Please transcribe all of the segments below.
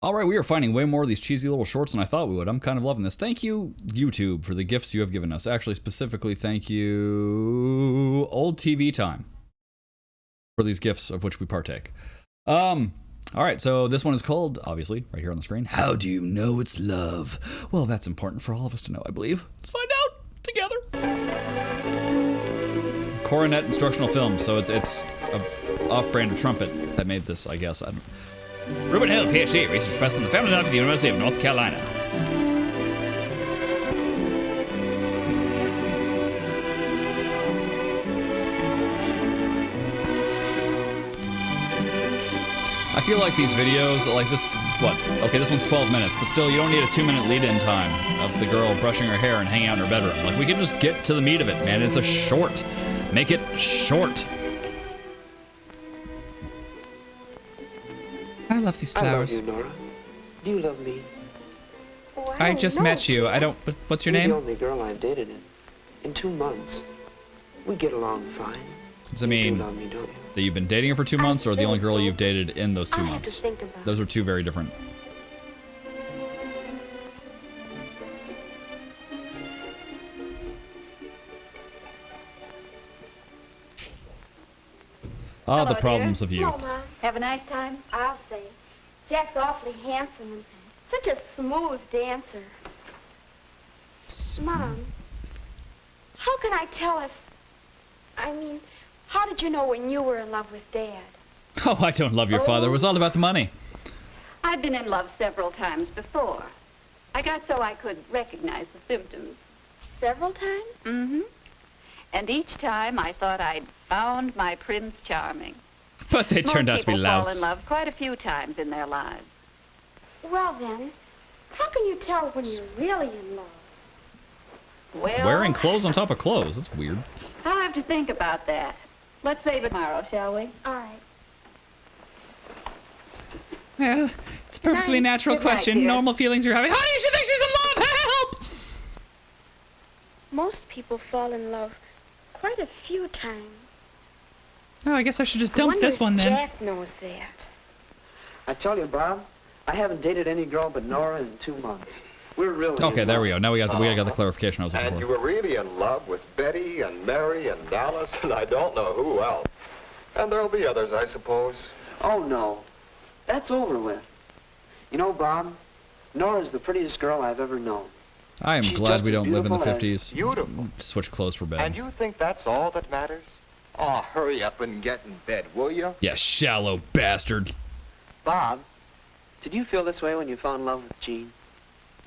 All right, we are finding way more of these cheesy little shorts than I thought we would. I'm kind of loving this. Thank you, YouTube, for the gifts you have given us. Actually, specifically, thank you, Old TV Time, for these gifts of which we partake. All right, so this one is called, obviously, right here on the screen, How Do You Know It's Love? Well, that's important for all of us to know, I believe. Let's find out together. Coronet Instructional Film, so it's a off-brand of trumpet that made this, I guess. Ruben Hill, PhD, research professor in the family life at the University of North Carolina. I feel like these videos, like this, what? Okay, this one's 12 minutes, but still, you don't need a 2-minute lead-in time of the girl brushing her hair and hanging out in her bedroom. Like, we can just get to the meat of it, man. It's a short. Make it short. I love these flowers. I love you, Nora. Do you love me? Well, I just met you. I don't. What's your You're name? the only girl I've dated in 2 months. We get along fine. Does that You mean do love me, don't you? that you've been dating her for 2 months, or the only girl you've dated in those 2 I have to months? think about Those are two very different. Ah, the Hello, problems dear. of Hello, youth. Mom. Have a nice time? I'll say. Jack's awfully handsome and such a smooth dancer. Mom, how can I tell if... I mean, how did you know when you were in love with Dad? Oh, I don't love your father. It was all about the money. I've been in love several times before. I got so I could recognize the symptoms. Several times? Mm-hmm. And each time I thought I'd found my Prince Charming. But they turned out to be Most people fall louts. in love quite a few times in their lives. Well, then, how can you tell when you're really in love? Well, Wearing clothes on top of clothes. That's weird. I'll have to think about that. Let's save it tomorrow, shall we? All right. Well, it's a perfectly Nice. natural Good night, question. dear. Normal feelings you're having. Honey, she thinks she's in love. Help! Most people fall in love quite a few times. Oh, I guess I should just I dump wonder this if one then. Jack knows that. I tell you, Bob, I haven't dated any girl but Nora in 2 months. We're really Okay, in there love. we go. Now we got the clarification I was looking And you for. were really in love with Betty and Mary and Dallas and I don't know who else. And there'll be others, I suppose. Oh, no. That's over with. You know, Bob, Nora's the prettiest girl I've ever known. I am She's glad just we as don't live in the beautiful as 50s. Beautiful. Switch clothes for bed. And you think that's all that matters? Oh, hurry up and get in bed, will you? Yeah, shallow bastard. Bob, did you feel this way when you fell in love with Jean?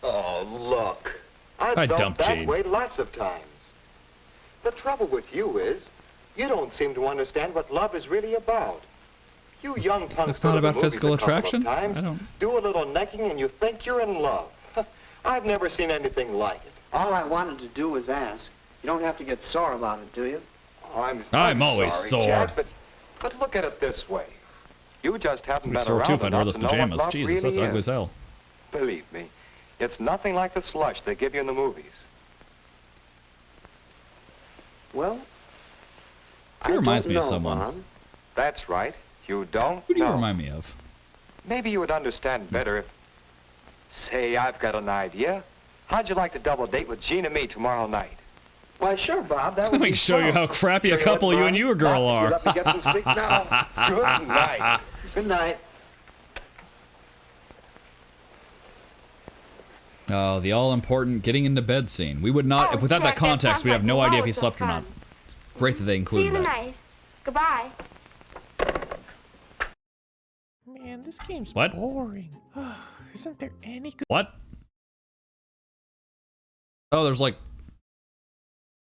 Oh, look. I've I felt dumped that Jane. way lots of times. The trouble with you is, you don't seem to understand what love is really about. You young punks It's not go to the about movies physical a couple of attraction? times, I don't- do a little necking and you think you're in love. I've never seen anything like it. All I wanted to do was ask. You don't have to get sore about it, do you? Oh, I'm always sorry, sore. Jack, but look at it this way. You just haven't I'd be been sore around too if I'd wear enough those to know what pajamas. love Jesus, really that's ugly is. as hell. Believe me, it's nothing like the slush they give you in the movies. Well, He I reminds don't me of know, someone. Bob. That's right. You don't Who do you know. remind me of? Maybe you would understand better if... Say, I've got an idea. How'd you like to double date with Jean and me tomorrow night? Why, sure, Bob. That Let would me be show you fun. how crappy a Tell you couple what, you and Bob, you, girl, Get are. up and get some sleep now. Good night. Good night. Oh, the all-important getting into bed scene. We would not, Oh, without that Jack, that context, sounds we'd have like no idea if he loads of slept or not. fun. It's great that they See you included that. tonight. Goodbye. Man, this game's What? boring. Isn't there any good? What? Oh, there's like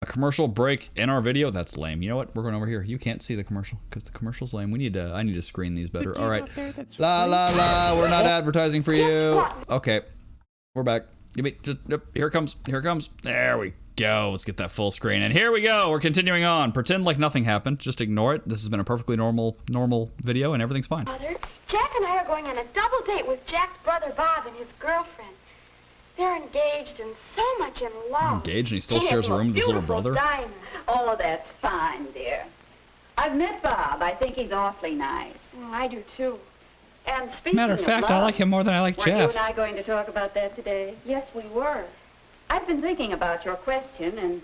a commercial break in our video. That's lame. You know what? We're going over here. You can't see the commercial because the commercial's lame. We need to. I need to screen these better. game All right. out there that's La free? la la. We're not advertising for you. Okay, we're back. Give me just. Yep, here it comes. Here it comes. There we go. Let's get that full screen. And here we go. We're continuing on. Pretend like nothing happened. Just ignore it. This has been a perfectly normal video, and everything's fine. Mother, Jack and I are going on a double date with Jack's brother Bob and his girlfriend. They're engaged and so much in love. Engaged, and he still He shares has a room with his little beautiful brother. diamonds. Oh, that's fine, dear. I've met Bob. I think he's awfully nice. I do too. And speaking Matter of fact, I love, like him more than I like weren't you Jeff. and I going to talk about that today? Yes, we were. I've been thinking about your question, and,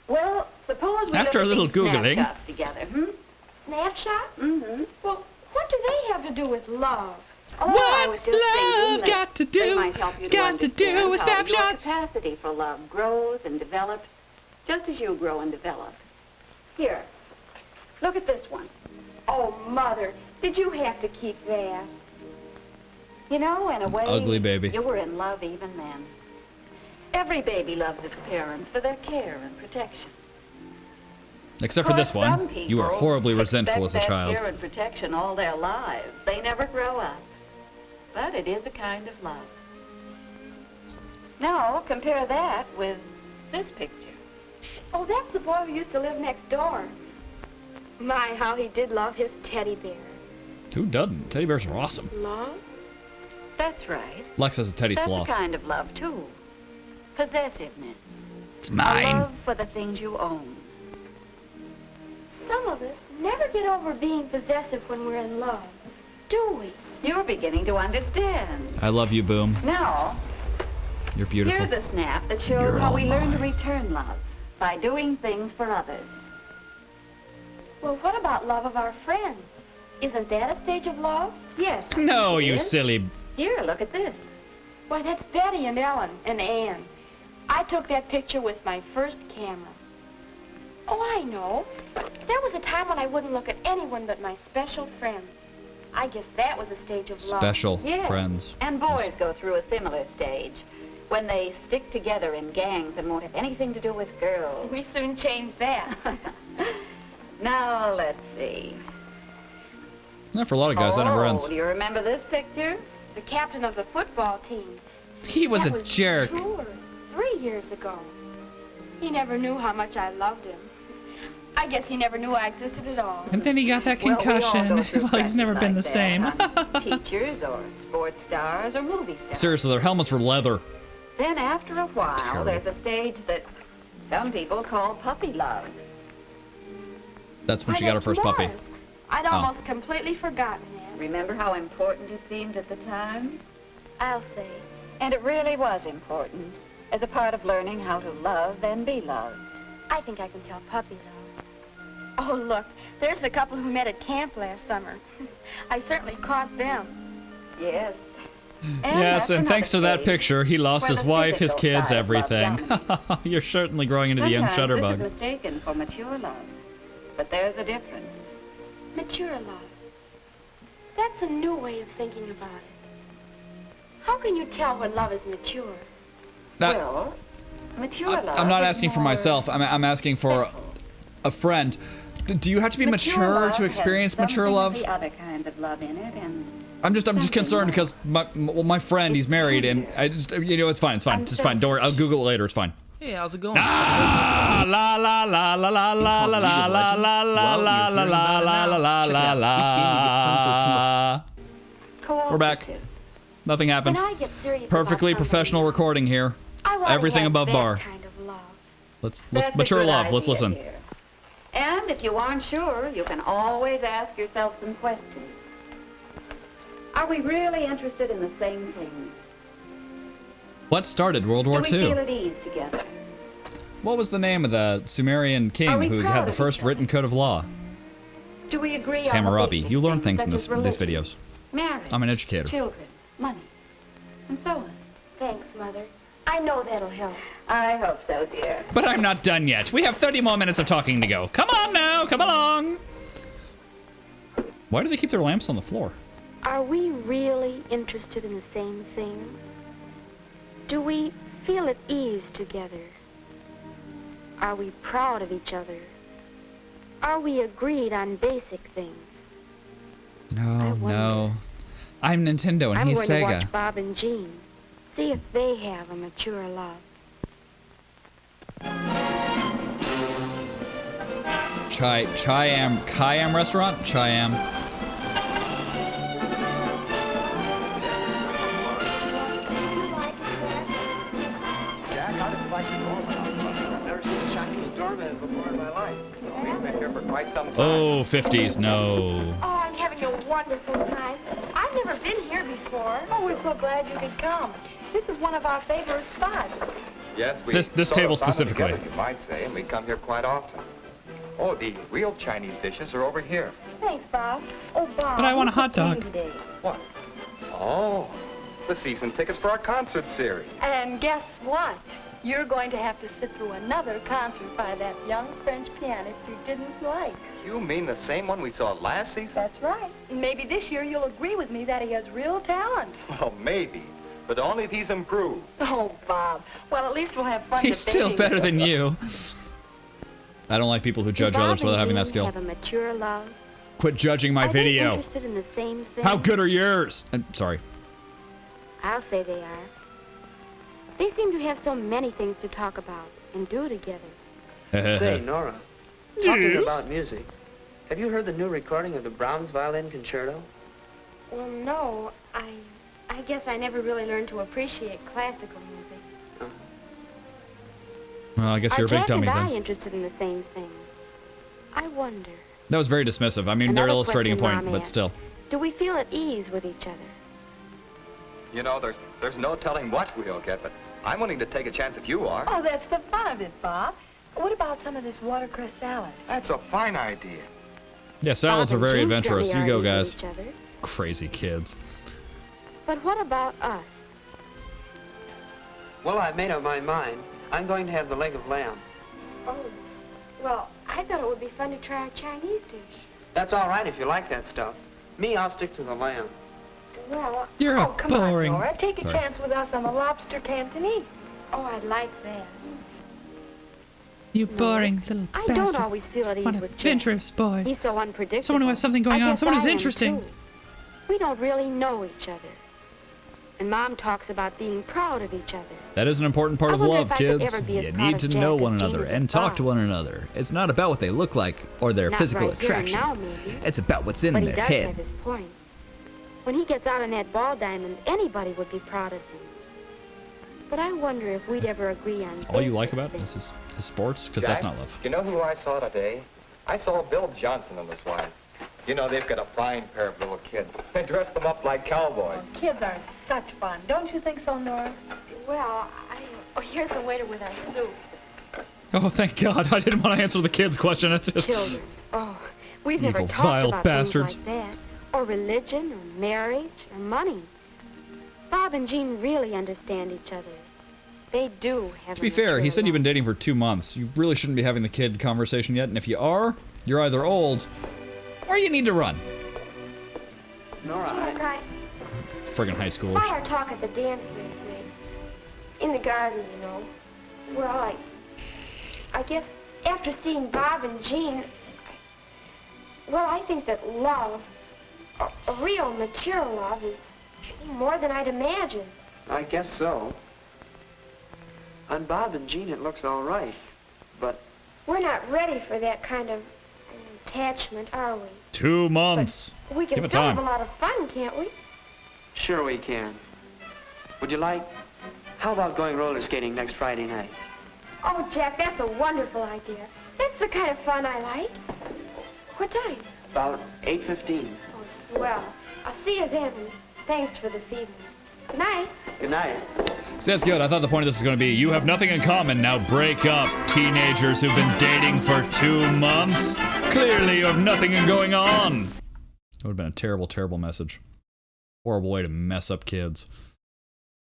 well, suppose we After look a little at these Googling. snapshots together, Snapshot? Mm-hmm. Well, what do they have to do with love? Oh, I was What's just thinking love that got to they do? might help you to Got to do understand with how your snapshots. capacity for love grows and develops just as you grow and develop. Here, look at this one. Oh, Mother, did you have to keep that? You know, in a way, ugly baby. you were in love even then. Every baby loves its parents for their care and protection. Except for this one. You were horribly resentful as a child. Care and protection all their lives. They never grow up. But it is a kind of love. Now, compare that with this picture. Oh, that's the boy who used to live next door. My, how he did love his teddy bear. Who doesn't? Teddy bears are awesome. Love? That's right. Lex has a teddy That's sloth. a kind of love, too. Possessiveness. It's A mine. love for the things you own. Some of us never get over being possessive when we're in love, do we? You're beginning to understand. I love you, Boom. Now, You're beautiful. here's a snap that shows You're how all we learn to mine. return love by doing things for others. Well, what about love of our friends? Isn't that a stage of love? Yes. I No, think it you is. silly. Here, look at this. Why, that's Betty and Ellen and Ann. I took that picture with my first camera. Oh, I know. There was a time when I wouldn't look at anyone but my special friends. I guess that was a stage of love. Special Yes. friends. And boys go through a similar stage when they stick together in gangs and won't have anything to do with girls. We soon changed that. Now, let's see. Yeah, for a lot of guys, that never ends. Do you remember this picture? The captain of the football team. He was That a jerk. 2 or 3 years ago. He never knew how much I loved him. I guess he never knew I existed at all. And then he got that Well, we all concussion. go through Well, he's never been the practice same. like that, huh? Teachers or sports stars or movie stars. Seriously, their helmets were leather. Then after a while, terrible. there's a stage that some people call puppy love. That's when Why, she got her that's first puppy. Love. I'd Oh. almost completely forgotten that. Remember how important it seemed at the time? I'll say. And it really was important as a part of learning how to love and be loved. I think I can tell puppy love. Oh, look, there's the couple who met at camp last summer. I certainly caught them. Yes. Yes, that's and thanks to another that stage picture, he lost where his the wife, his physical kids, side of love everything. dominates. You're certainly growing into the young Sometimes Shutterbug. this is mistaken for mature love, but there's a difference. Mature love. That's a new way of thinking about it. How can you tell when love is mature? Now, Well, mature love. I'm not is asking for more myself. I'm asking for simple. a friend. Do you have to be mature love to has experience mature something love? of the other kind of love in it, and I'm just something concerned more. because my friend, he's married, and I just, it's fine, it's fine. Don't worry, I'll Google it later. It's fine. Hey, how's it going? Ah, la la la la la la la la la la la la la la la la la. We're back. cooperative. Nothing happened. When I get serious about Perfectly something, professional recording here. I want to Everything have above that bar. kind of love. Let's That's a mature good love. Let's idea listen. here. And if you aren't sure, you can always ask yourself some questions. Are we really interested in the same things? What started World War Do we feel II? at ease together? What was the name of the Sumerian Are king we who proud had the of first each other? written code of law? Do we agree It's on the Hammurabi. basic You learn things in such as these religion, videos. Marriage, I'm an educator. children, money, and so on? Thanks, Mother. I know that'll help. I hope so, dear. But I'm not done yet. We have 30 more minutes of talking to go. Come on now, come along. Why do they keep their lamps on the floor? Are we really interested in the same things? Do we feel at ease together? Are we proud of each other? Are we agreed on basic things? No, wonder. no. I'm Nintendo and I'm he's going to Sega. watch Bob and Jean. See if they have a mature love. Kayam restaurant? Chayam. Jack, how did you like the storm? I've never seen a shocking storm before in my life. We've been here for quite some time. Oh, 50s, no. Oh, I'm having a wonderful time. I've never been before. Oh, we're so glad you could come. This is one of our favorite spots. Yes, we This sort table of found it specifically. together, you might say, and we come here quite often. Oh, the real Chinese dishes are over here. Thanks, Bob. Oh, Bob. But I want a what's hot the plan dog. Today? What? Oh, the season tickets for our concert series. And guess what? You're going to have to sit through another concert by that young French pianist you didn't like. You mean the same one we saw last season? That's right. Maybe this year you'll agree with me that he has real talent. Well, maybe, but only if he's improved. Oh, Bob. Well, at least we'll have fun He's still debating. better than you. I don't like people who judge others without having that skill. Have a mature love? Quit judging my Are they video. interested in the same thing? How good are yours? I'm sorry. I'll say they are. They seem to have so many things to talk about and do together. Say, Nora, talking Yes? about music, have you heard the new recording of the Brahms Violin Concerto? Well, no, I guess I never really learned to appreciate classical music. Well, I guess Are you're a big Jack dummy and I then. interested in the same thing? I wonder, That was very dismissive. I mean, they're Another illustrating a question point, Mom but asked. still. do we feel at ease with each other? You know, there's no telling what we'll get, but I'm willing to take a chance if you are. Oh, that's the fun of it, Bob. What about some of this watercress salad? That's a fine idea. Yeah, salads Bob are and very Jim adventurous. You certainly go, argue guys. with each other. Crazy kids. But what about us? Well, I've made up my mind. I'm going to have the leg of lamb. Oh, well, I thought it would be fun to try a Chinese dish. That's all right if you like that stuff. Me, I'll stick to the lamb. Well, You're Oh, a come boring. on, Nora. Take a Sorry. chance with us on the lobster Cantonese. oh, I'd like that. You boring little I bastard. don't always feel at ease What an with Jack. adventurous boy. He's so unpredictable. Someone who has something going I on, guess someone who's I am, interesting. too. We don't really know each other. And Mom talks about being proud of each other. That is an important part I of wonder love, if I could kids. ever be as You proud need of to Jack know as one Jean another is and of talk to Bob. one another. It's not about what they look like or their Not physical right here and attraction. now, maybe. It's about what's in But he their does head. have his point. When he gets out on that ball diamond, anybody would be proud of him. But I wonder if we'd ever agree on All you this like about thing. this is his sports? Because that's Jack, not love. You know who I saw today? I saw Bill Johnson and his wife. You know, they've got a fine pair of little kids. They dress them up like cowboys. Oh, kids are such fun. Don't you think so, Nora? Well, oh, here's the waiter with our soup. Oh, thank God. I didn't want to answer the kids' question. That's it. Children. Oh, we've never Evil, talked vile about bastards. things like that. Or religion, or marriage, or money. Bob and Jean really understand each other. They do have To be fair, he said you've been dating for 2 months. You really shouldn't be having the kid conversation yet, and if you are, you're either old or you need to run. Nora, Jack, I Friggin' high had schoolers. our talk at the dance yesterday. In the garden, you know. Well, I guess after seeing Bob and Jean, I think that love, a real mature love, is more than I'd imagined. I guess so. On Bob and Jean, it looks all right. But We're not ready for that kind of attachment, are we? 2 months. We can Give it still time. have a lot of fun, can't we? sure we can. Would you like... How about going roller skating next Friday night? Oh, Jack, that's a wonderful idea. That's the kind of fun I like. What time? About 8:15. Oh, swell. I'll see you then, and thanks for this evening. Good night. Good night. See, that's good. I thought the point of this was going to be, you have nothing in common, now break up. Teenagers who've been dating for 2 months. Clearly you have nothing going on. That would have been a terrible, terrible message. Horrible way to mess up kids.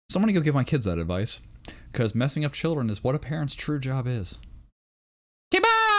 Someone go give my kids that advice. Because messing up children is what a parent's true job is. Okay, bye!